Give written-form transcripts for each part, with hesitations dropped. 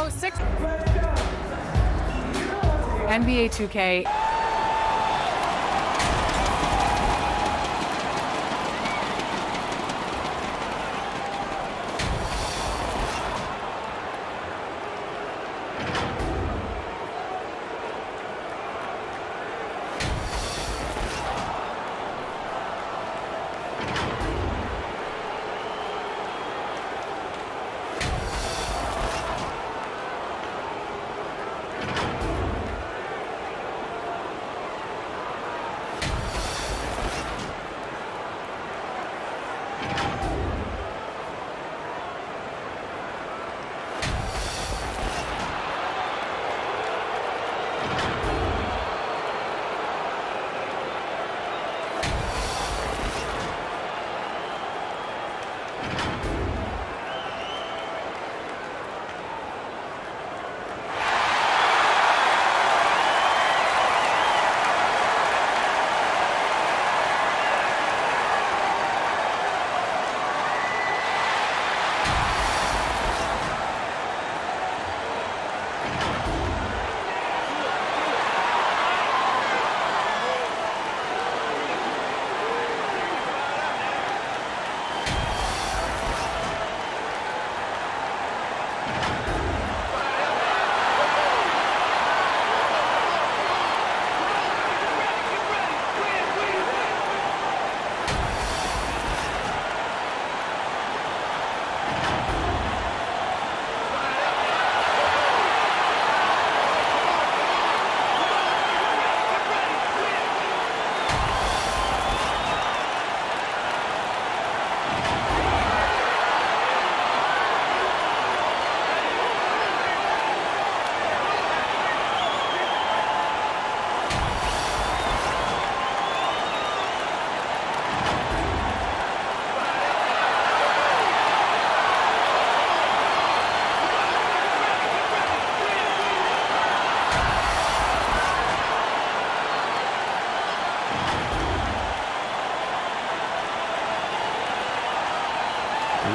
So, NBA 2K.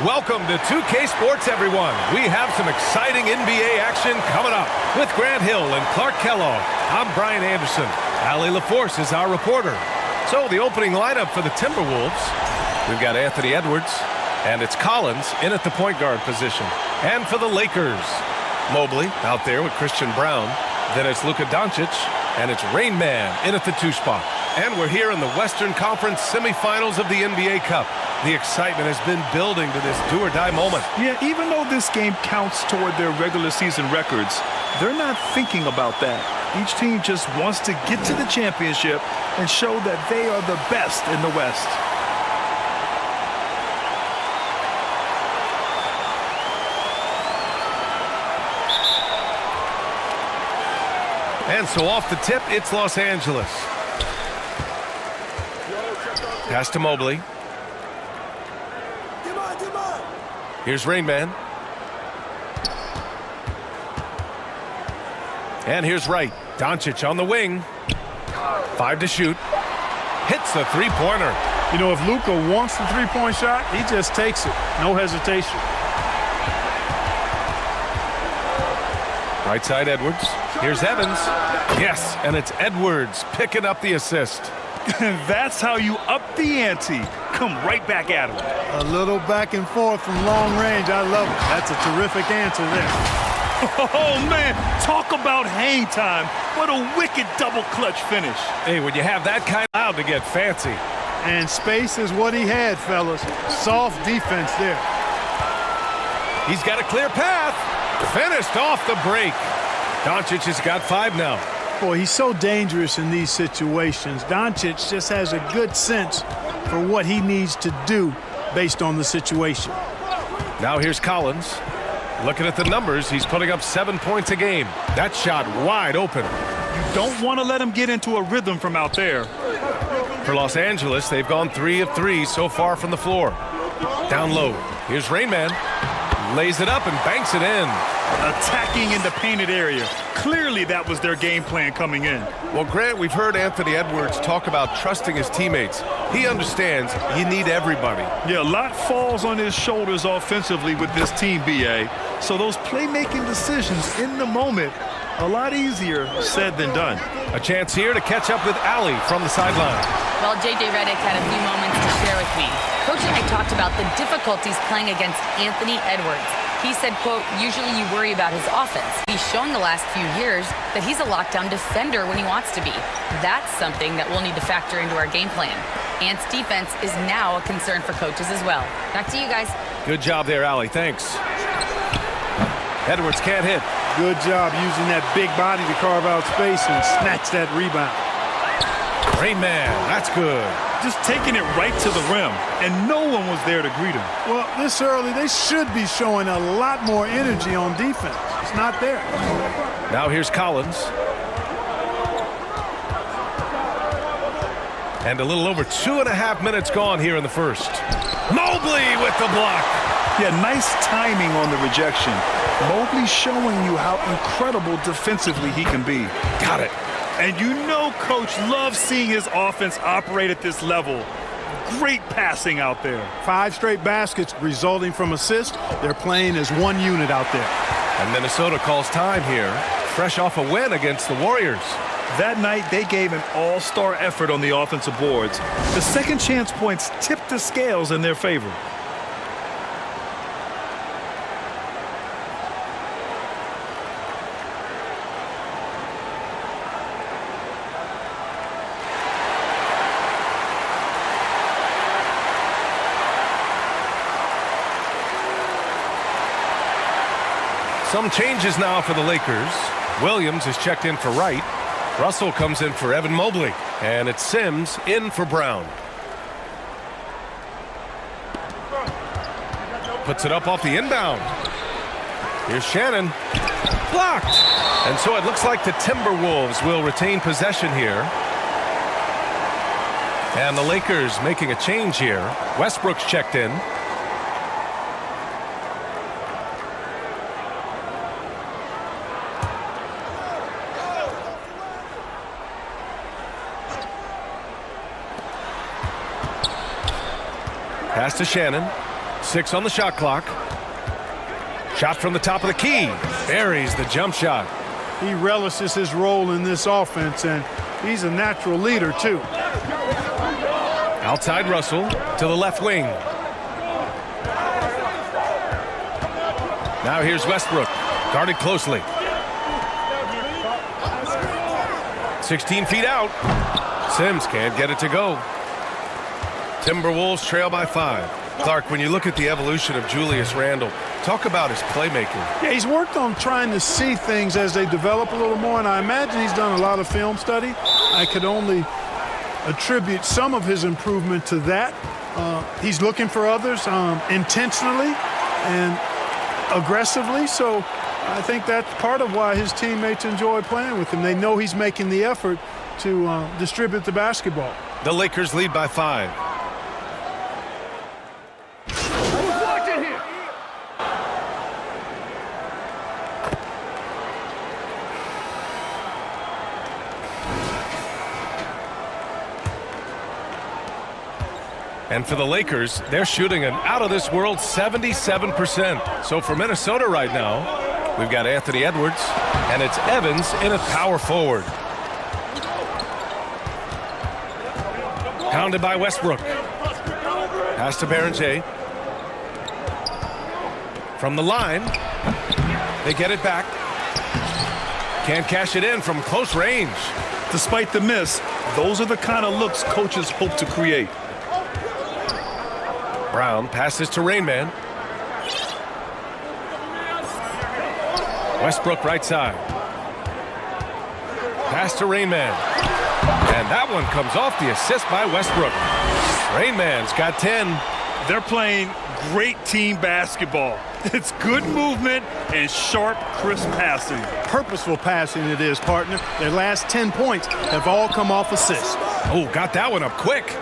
Welcome to 2K Sports, everyone. We have some exciting NBA action coming up with Grant Hill and Clark Kellogg. I'm Brian Anderson. Allie LaForce is our reporter. So the opening lineup for the Timberwolves, we've got Anthony Edwards, and it's Collins in at the point guard position. And for the Lakers, Mobley out there with Christian Brown. Then it's Luka Doncic, and it's Rain Man in at the 2 spot. And we're here in the Western Conference semifinals of the NBA Cup. The excitement has been building to this do-or-die moment. Yeah, even though this game counts toward their regular season records, they're not thinking about that. Each team just wants to get to the championship and show that they are the best in the West. And so off the tip, it's Los Angeles. Pass to Mobley. Here's Rain Man. And here's Wright. Doncic on the wing. 5 to shoot. Hits the three-pointer. You know, if Luka wants the three-point shot, he just takes it. No hesitation. Right side, Edwards. Here's Evans. Yes, and it's Edwards picking up the assist. That's how you up the ante. Come right back at him. A little back and forth from long range. I love it. That's a terrific answer there. Oh, man. Talk about hang time. What a wicked double clutch finish. Hey, when you have that kind of to get fancy. And space is what he had, fellas. Soft defense there. He's got a clear path. Finished off the break. Doncic has got 5 now. Boy, he's so dangerous in these situations. Doncic just has a good sense for what he needs to do based on the situation. Now here's Collins. Looking at the numbers, he's putting up 7 points a game. That shot wide open. You don't want to let him get into a rhythm from out there. For Los Angeles, they've gone 3 of 3 so far from the floor. Down low. Here's Rain Man. Lays it up and banks it in. Attacking in the painted area. Clearly that was their game plan coming in. Well, Grant, we've heard Anthony Edwards talk about trusting his teammates. He understands you need everybody. Yeah, a lot falls on his shoulders offensively with this team, B.A. So those playmaking decisions in the moment, a lot easier said than done. A chance here to catch up with Allie from the sideline. Well, J.J. Redick had a few moments to share with me. Coach and I talked about the difficulties playing against Anthony Edwards. He said, quote, usually you worry about his offense. He's shown the last few years that he's a lockdown defender when he wants to be. That's something that we'll need to factor into our game plan. Ant's defense is now a concern for coaches as well. Back to you guys. Good job there, Allie. Thanks. Edwards can't hit. Good job using that big body to carve out space and snatch that rebound. Rain Man, that's good. Just taking it right to the rim, and no one was there to greet him. Well, this early, they should be showing a lot more energy on defense. It's not there. Now here's Collins. And a little over 2.5 minutes gone here in the first. Mobley with the block. Yeah, nice timing on the rejection. Mobley showing you how incredible defensively he can be. Got it. And you know Coach loves seeing his offense operate at this level. Great passing out there. 5 straight baskets resulting from assists. They're playing as one unit out there. And Minnesota calls time here, fresh off a win against the Warriors. That night, they gave an all-star effort on the offensive boards. The second chance points tipped the scales in their favor. Some changes now for the Lakers. Williams is checked in for Wright. Russell comes in for Evan Mobley. And it's Sims in for Brown. Puts it up off the inbound. Here's Shannon. Blocked. And so it looks like the Timberwolves will retain possession here. And the Lakers making a change here. Westbrook's checked in. Pass to Shannon. 6 on the shot clock. Shot from the top of the key. Buries the jump shot. He relishes his role in this offense, and he's a natural leader, too. Outside Russell to the left wing. Now here's Westbrook. Guarded closely. 16 feet out. Sims can't get it to go. Timberwolves trail by 5. Clark, when you look at the evolution of Julius Randle, talk about his playmaking. Yeah, he's worked on trying to see things as they develop a little more, and I imagine he's done a lot of film study. I could only attribute some of his improvement to that. He's looking for others intentionally and aggressively, so I think that's part of why his teammates enjoy playing with him. They know he's making the effort to distribute the basketball. The Lakers lead by 5. And for the Lakers, they're shooting an out-of-this-world 77%. So for Minnesota right now, we've got Anthony Edwards, and it's Evans in at power forward. Pounded by Westbrook. Pass to Berenger. From the line, they get it back. Can't cash it in from close range. Despite the miss, those are the kind of looks coaches hope to create. Brown passes to Rain Man. Westbrook right side. Pass to Rain Man. And that one comes off the assist by Westbrook. Rain Man's got 10. They're playing great team basketball. It's good movement and sharp, crisp passing. Purposeful passing it is, partner. Their last 10 points have all come off assists. Oh, got that one up quick.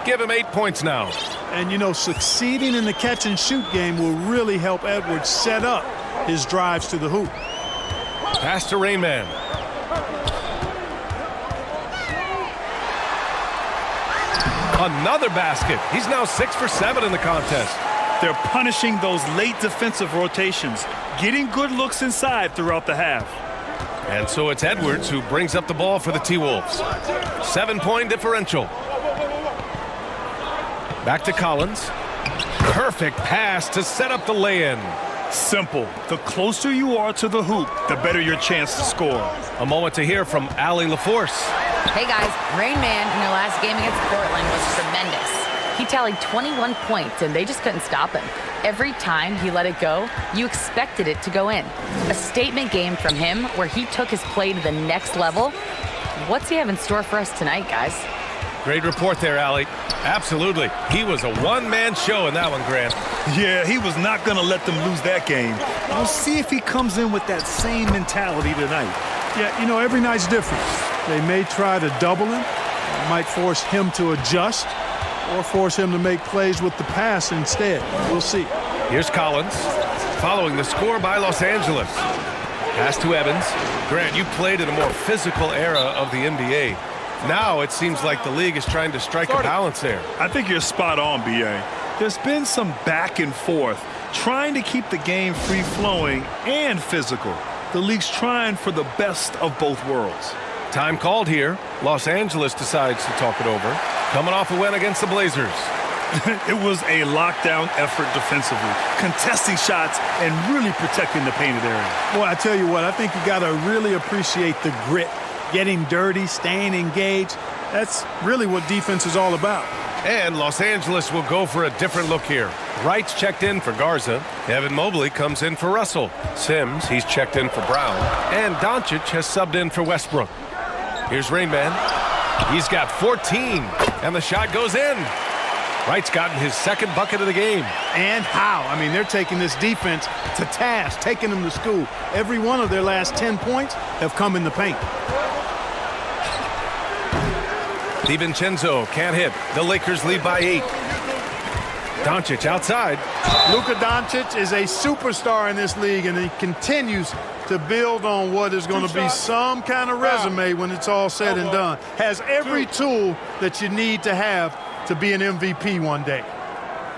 Give him 8 points now. And, you know, succeeding in the catch-and-shoot game will really help Edwards set up his drives to the hoop. Pass to Rain Man. Another basket. He's now 6 for 7 in the contest. They're punishing those late defensive rotations, getting good looks inside throughout the half. And so it's Edwards who brings up the ball for the T-Wolves. 7-point differential. Back to Collins. Perfect pass to set up the lay-in. Simple. The closer you are to the hoop, the better your chance to score. A moment to hear from Allie LaForce. Hey guys, Rain Man in their last game against Portland was tremendous. He tallied 21 points and they just couldn't stop him. Every time he let it go, you expected it to go in. A statement game from him where he took his play to the next level. What's he have in store for us tonight, guys? Great report there, Allie. Absolutely. He was a one-man show in that one, Grant. Yeah, he was not going to let them lose that game. We'll see if he comes in with that same mentality tonight. Yeah, you know, every night's different. They may try to double him, might force him to adjust, or force him to make plays with the pass instead. We'll see. Here's Collins, following the score by Los Angeles. Pass to Evans. Grant, you played in a more physical era of the NBA. Now it seems like the league is trying to strike a balance there. I think you're spot on, B.A. There's been some back and forth, trying to keep the game free-flowing and physical. The league's trying for the best of both worlds. Time called here. Los Angeles decides to talk it over. Coming off a win against the Blazers. It was a lockdown effort defensively, contesting shots and really protecting the painted area. Boy, I tell you what, I think you got to really appreciate the grit, getting dirty, staying engaged. That's really what defense is all about. And Los Angeles will go for a different look here. Wright's checked in for Garza. Evan Mobley comes in for Russell. Sims, he's checked in for Brown. And Doncic has subbed in for Westbrook. Here's Rain Man. He's got 14, and the shot goes in. Wright's gotten his second bucket of the game. And how? I mean, they're taking this defense to task, taking them to school. Every one of their last 10 points have come in the paint. DiVincenzo can't hit. The Lakers lead by 8. Doncic outside. Luka Doncic is a superstar in this league, and he continues to build on what is going to be some kind of resume when it's all said and done. Has every tool that you need to have to be an MVP one day.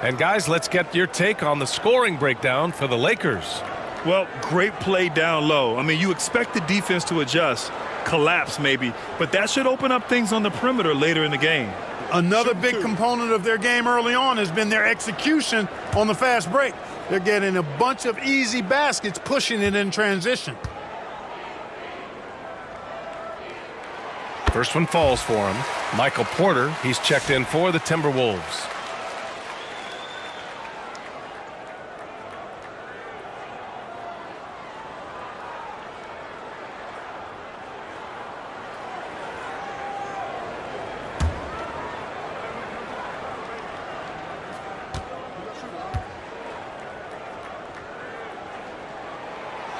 And guys, let's get your take on the scoring breakdown for the Lakers. Well, great play down low. I mean, you expect the defense to adjust, collapse maybe, but that should open up things on the perimeter later in the game. Another big component of their game early on has been their execution on the fast break. They're getting a bunch of easy baskets, pushing it in transition. First one falls for him. Michael Porter, he's checked in for the Timberwolves.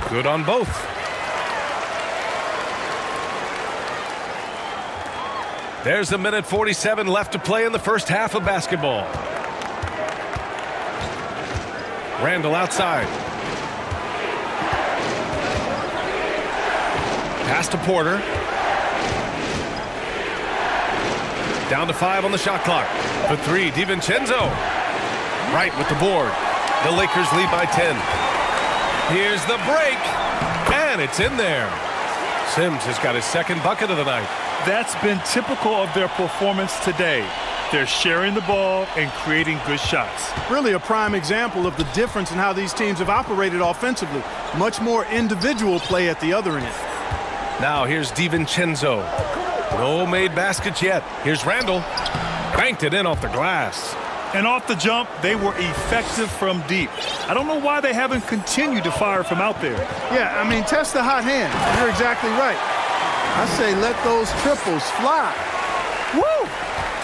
Good on both. There's a minute 47 left to play in the first half of basketball. Randall outside. Pass to Porter. Down to 5 on the shot clock. For 3, DiVincenzo. Right with the board. The Lakers lead by 10. Here's the break, and it's in there. Sims has got his second bucket of the night. That's been typical of their performance today. They're sharing the ball and creating good shots. Really a prime example of the difference in how these teams have operated offensively. Much more individual play at the other end. Now here's DiVincenzo. No made baskets yet. Here's Randall. Banked it in off the glass. And off the jump, they were effective from deep. I don't know why they haven't continued to fire from out there. Yeah, I mean, test the hot hand. You're exactly right. I say let those triples fly. Woo!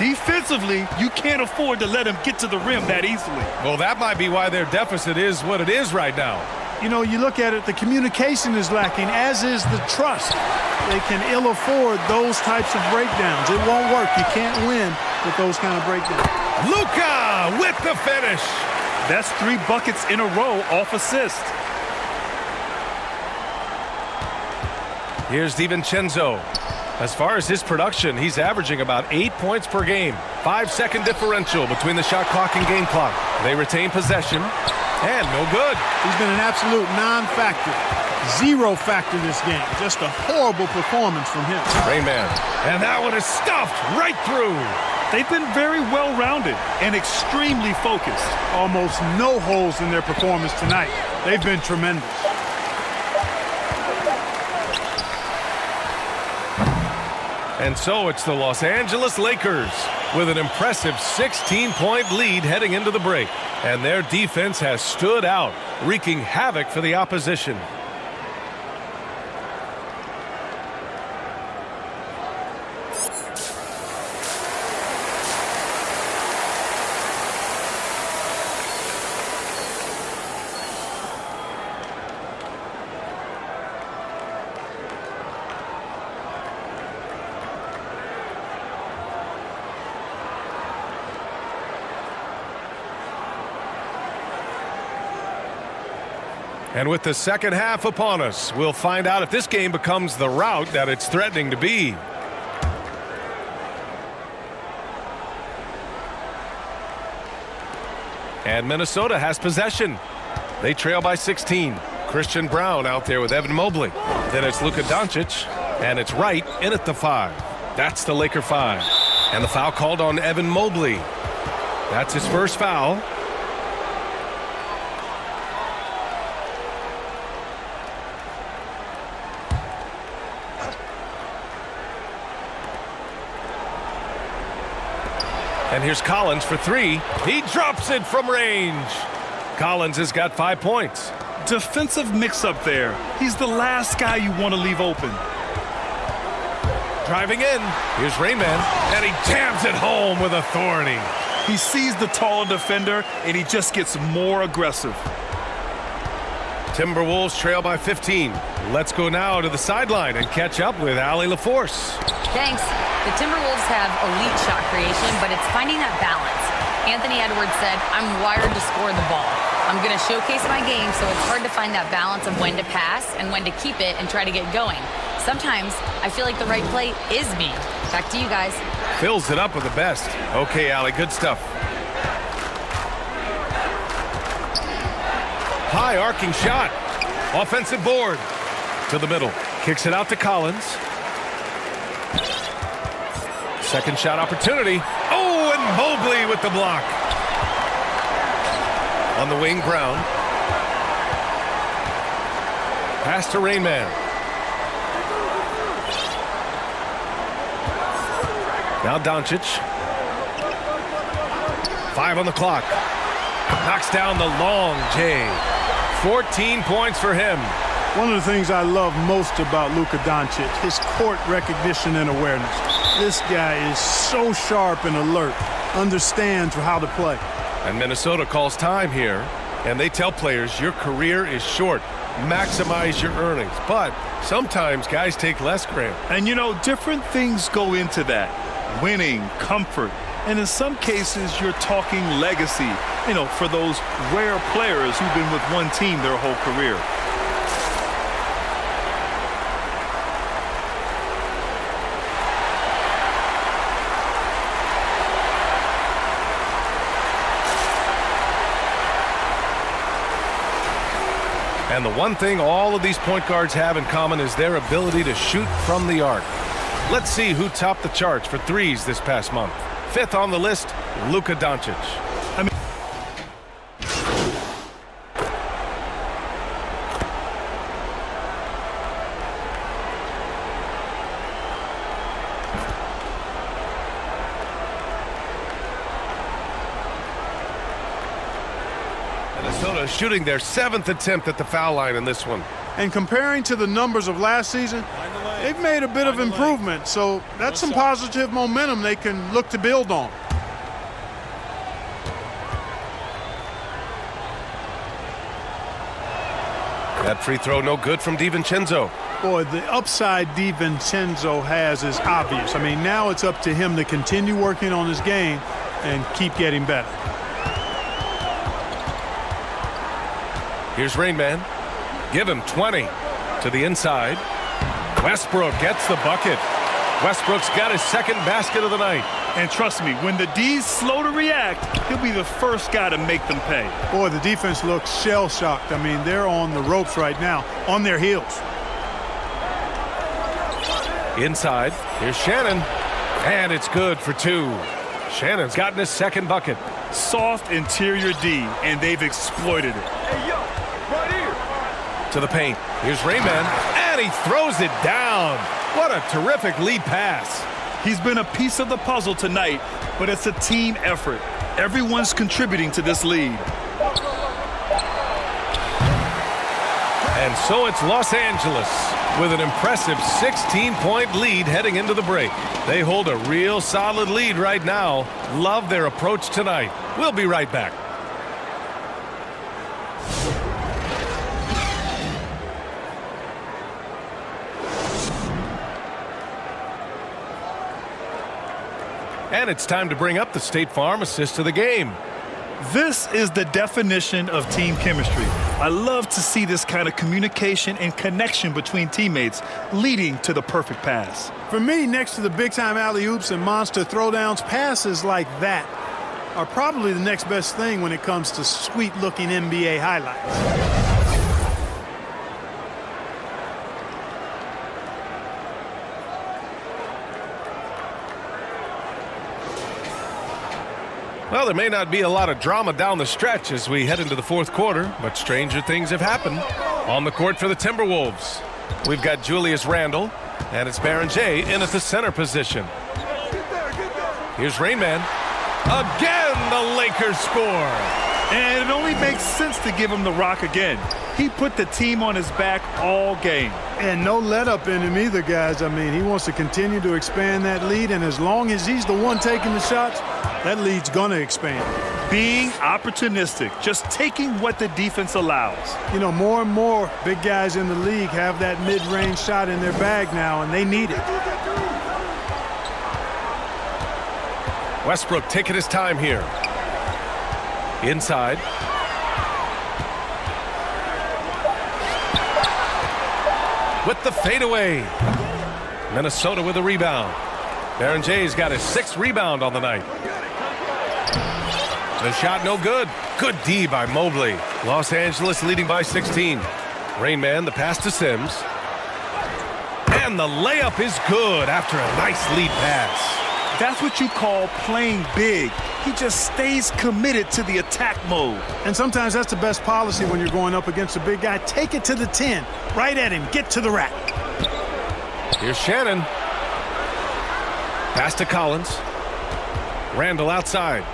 Defensively, you can't afford to let them get to the rim that easily. Well, that might be why their deficit is what it is right now. You know, you look at it, the communication is lacking, as is the trust. They can ill afford those types of breakdowns. It won't work. You can't win with those kind of breakdowns. Luka with the finish. That's 3 buckets in a row off assist. Here's DiVincenzo. As far as his production, he's averaging about 8 points per game. 5-second differential between the shot clock and game clock. They retain possession, and no good. He's been an absolute non-factor. Zero factor this game. Just a horrible performance from him. Rain Man, and that one is stuffed right through. They've been very well-rounded and extremely focused. Almost no holes in their performance tonight. They've been tremendous. And so it's the Los Angeles Lakers with an impressive 16-point lead heading into the break. And their defense has stood out, wreaking havoc for the opposition. And with the second half upon us, we'll find out if this game becomes the rout that it's threatening to be. And Minnesota has possession. They trail by 16. Christian Brown out there with Evan Mobley. Then it's Luka Doncic, and it's Wright in at the 5. That's the Laker 5. And the foul called on Evan Mobley. That's his first foul. And here's Collins for 3. He drops it from range. Collins has got 5 points. Defensive mix-up there. He's the last guy you want to leave open. Driving in. Here's Rain Man, and he jams it home with authority. He sees the taller defender, and he just gets more aggressive. Timberwolves trail by 15. Let's go now to the sideline and catch up with Allie LaForce. Thanks. The Timberwolves have elite shot creation, but it's finding that balance. Anthony Edwards said, "I'm wired to score the ball. I'm going to showcase my game, so it's hard to find that balance of when to pass and when to keep it and try to get going. Sometimes I feel like the right play is me." Back to you guys. Fills it up with the best. Okay, Allie, good stuff. High arcing shot. Offensive board. To the middle. Kicks it out to Collins. Second shot opportunity. Oh, and Mobley with the block. On the wing, Brown. Pass to Rain Man. Now Doncic. 5 on the clock. Knocks down the long J. 14 points for him. One of the things I love most about Luka Doncic, his court recognition and awareness. This guy is so sharp and alert, understands how to play. And Minnesota calls time here, and they tell players your career is short. Maximize your earnings. But sometimes guys take less, Grant. And, you know, different things go into that. Winning, comfort, and in some cases, you're talking legacy, you know, for those rare players who've been with one team their whole career. And the one thing all of these point guards have in common is their ability to shoot from the arc. Let's see who topped the charts for threes this past month. 5th on the list, Luka Doncic. Minnesota shooting their 7th attempt at the foul line in this one. And comparing to the numbers of last season, they've made a bit of improvement, so that's some positive momentum they can look to build on. That free throw no good from DiVincenzo. Boy, the upside DiVincenzo has is obvious. I mean, now it's up to him to continue working on his game and keep getting better. Here's Rain Man. Give him 20 to the inside. Westbrook gets the bucket. Westbrook's got his second basket of the night. And trust me, when the D's slow to react, he'll be the first guy to make them pay. Boy, the defense looks shell-shocked. I mean, they're on the ropes right now, on their heels. Inside, here's Shannon. And it's good for two. Shannon's gotten his second bucket. Soft interior D, and they've exploited it. Hey, yo, right here. To the paint. Here's Rayman, and he throws it down. What a terrific lead pass. He's been a piece of the puzzle tonight, but it's a team effort. Everyone's contributing to this lead. And so it's Los Angeles with an impressive 16-point lead heading into the break. They hold a real solid lead right now. Love their approach tonight. We'll be right back. And it's time to bring up the State Farm assist of the game. This is the definition of team chemistry. I love to see this kind of communication and connection between teammates leading to the perfect pass. For me, next to the big-time alley-oops and monster throwdowns, passes like that are probably the next best thing when it comes to sweet-looking NBA highlights. Well, there may not be a lot of drama down the stretch as we head into the fourth quarter, but stranger things have happened. On the court for the Timberwolves, we've got Julius Randle, and it's Baron J in at the center position. Here's Rain Man. Again, the Lakers score. And it only makes sense to give him the rock again. He put the team on his back all game. And no let-up in him either, guys. I mean, he wants to continue to expand that lead, and as long as he's the one taking the shots, that lead's going to expand. Being opportunistic, just taking what the defense allows. You know, more and more big guys in the league have that mid-range shot in their bag now, and they need it. Westbrook taking his time here. Inside. With the fadeaway. Minnesota with a rebound. Baron J's got his sixth rebound on the night. The shot no good. Good D by Mobley. Los Angeles leading by 16. Rain Man, the pass to Sims. And the layup is good after a nice lead pass. That's what you call playing big. He just stays committed to the attack mode. And sometimes that's the best policy when you're going up against a big guy. Take it to the 10. Right at him. Get to the rack. Here's Shannon. Pass to Collins. Randle outside.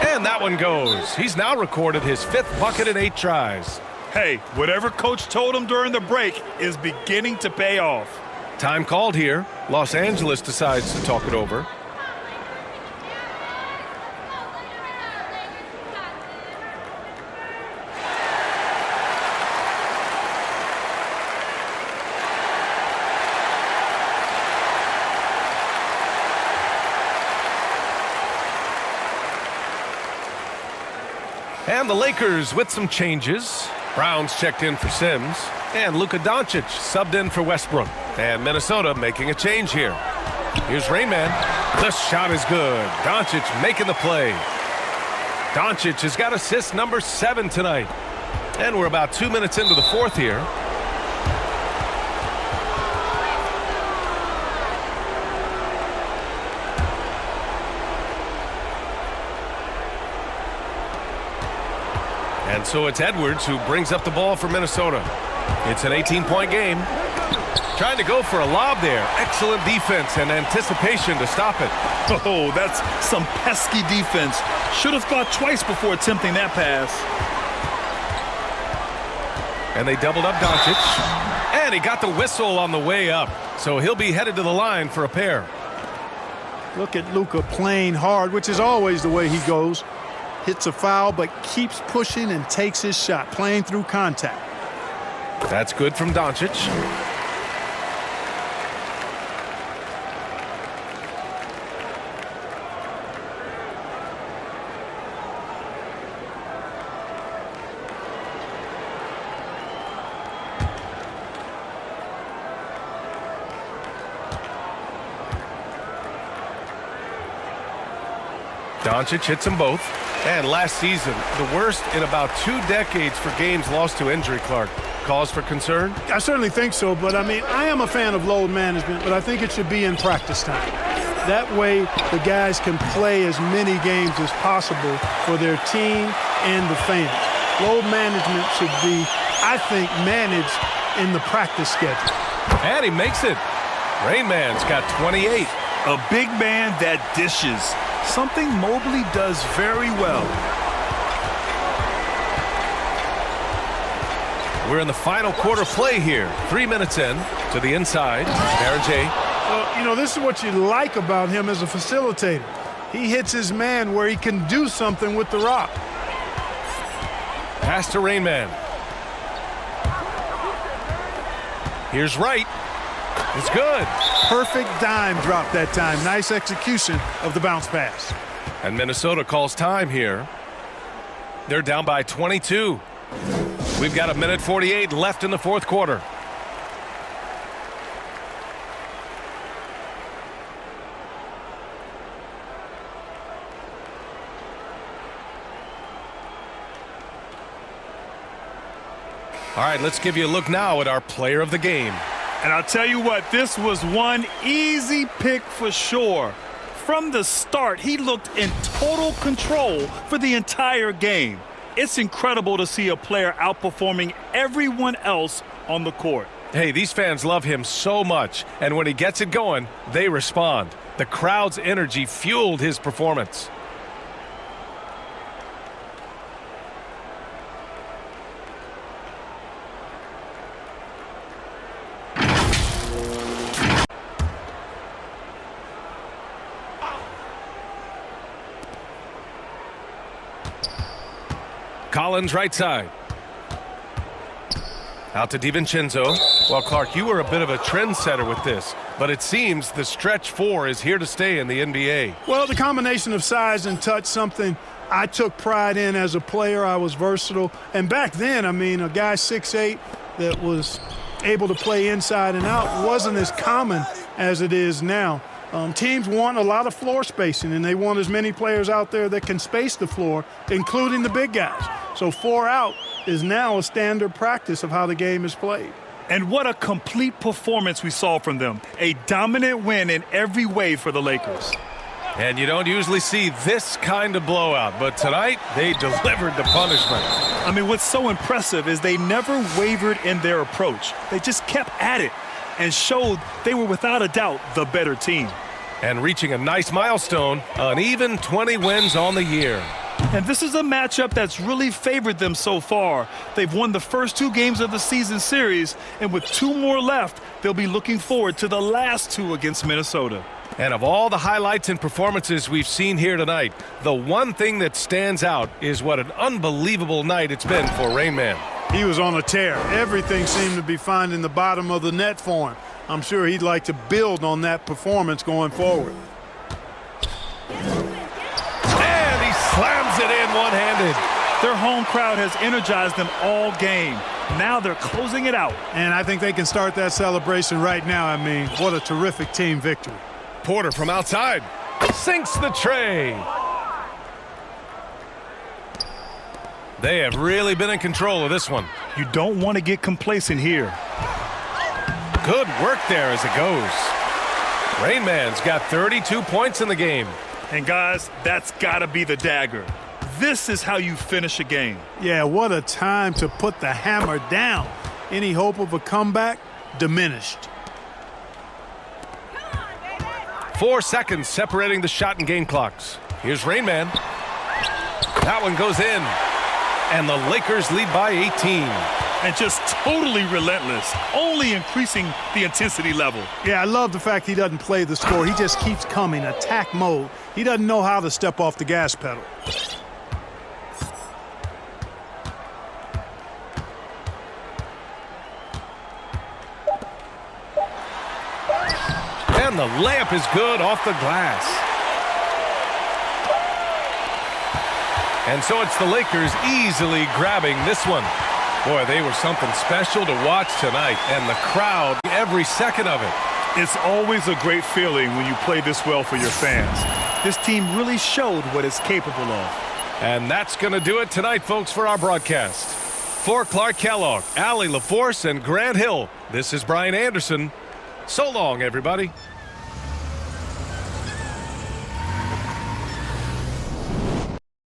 And that one goes. He's now recorded his fifth bucket in 8 tries. Hey, whatever coach told him during the break is beginning to pay off. Time called here. Los Angeles decides to talk it over. And the Lakers with some changes. Brown's checked in for Sims. And Luka Doncic subbed in for Westbrook. And Minnesota making a change here. Here's Rain Man. The shot is good. Doncic making the play. Doncic has got assist number 7 tonight. And we're about 2 minutes into the fourth here. And so it's Edwards who brings up the ball for Minnesota. It's an 18-point game. Trying to go for a lob there. Excellent defense and anticipation to stop it. Oh, that's some pesky defense. Should have thought twice before attempting that pass. And they doubled up Doncic. And he got the whistle on the way up. So he'll be headed to the line for a pair. Look at Luka playing hard, which is always the way he goes. Hits a foul, but keeps pushing and takes his shot, playing through contact. That's good from Doncic. Doncic hits them both. And last season, the worst in about 2 decades for games lost to injury, Clark. Cause for concern? I certainly think so, but I mean, I am a fan of load management, but I think it should be in practice time. That way, the guys can play as many games as possible for their team and the fans. Load management should be, I think, managed in the practice schedule. And he makes it. Rain Man's got 28. A big man that dishes, something Mobley does very well. We're in the final quarter play here. 3 minutes in to the inside. Aaron J. Well, you know, this is what you like about him as a facilitator. He hits his man where he can do something with the rock. Pass to Rain Man. Here's Wright. It's good. Perfect dime drop that time. Nice execution of the bounce pass. And Minnesota calls time here. They're down by 22. We've got 1:48 left in the fourth quarter. All right, let's give you a look now at our player of the game. And I'll tell you what, this was one easy pick for sure. From the start, he looked in total control for the entire game. It's incredible to see a player outperforming everyone else on the court. Hey, these fans love him so much, and when he gets it going, they respond. The crowd's energy fueled his performance. Collins right side. Out to DiVincenzo. Well, Clark, you were a bit of a trendsetter with this, but it seems the stretch 4 is here to stay in the NBA. Well, the combination of size and touch, something I took pride in as a player. I was versatile. And back then, I mean, a guy 6'8" that was able to play inside and out wasn't as common as it is now. Teams want a lot of floor spacing, and they want as many players out there that can space the floor, including the big guys. So 4 out is now a standard practice of how the game is played. And what a complete performance we saw from them. A dominant win in every way for the Lakers. And you don't usually see this kind of blowout, but tonight they delivered the punishment. I mean, what's so impressive is they never wavered in their approach. They just kept at it and showed they were without a doubt the better team. And reaching a nice milestone, an even 20 wins on the year. And this is a matchup that's really favored them so far. They've won the first 2 games of the season series, and with 2 more left, they'll be looking forward to the last 2 against Minnesota. And of all the highlights and performances we've seen here tonight, the one thing that stands out is what an unbelievable night it's been for Rain Man. He was on a tear. Everything seemed to be finding the bottom of the net for him. I'm sure he'd like to build on that performance going forward. And he slams it in one-handed. Their home crowd has energized them all game. Now they're closing it out. And I think they can start that celebration right now. I mean, what a terrific team victory. Porter from outside sinks the tray. They have really been in control of this one. You don't want to get complacent here. Good work there as it goes. Rain Man's got 32 points in the game. And guys, that's got to be the dagger. This is how you finish a game. Yeah, what a time to put the hammer down. Any hope of a comeback diminished. 4 seconds separating the shot and game clocks. Here's Rain Man. That one goes in. And the Lakers lead by 18. And just totally relentless, only increasing the intensity level. Yeah, I love the fact he doesn't play the score. He just keeps coming, attack mode. He doesn't know how to step off the gas pedal. And the layup is good off the glass. And so it's the Lakers easily grabbing this one. Boy, they were something special to watch tonight, and the crowd, every second of it. It's always a great feeling when you play this well for your fans. this team really showed what it's capable of. And that's going to do it tonight, folks, for our broadcast. For Clark Kellogg, Allie LaForce, and Grant Hill, this is Brian Anderson. So long, everybody.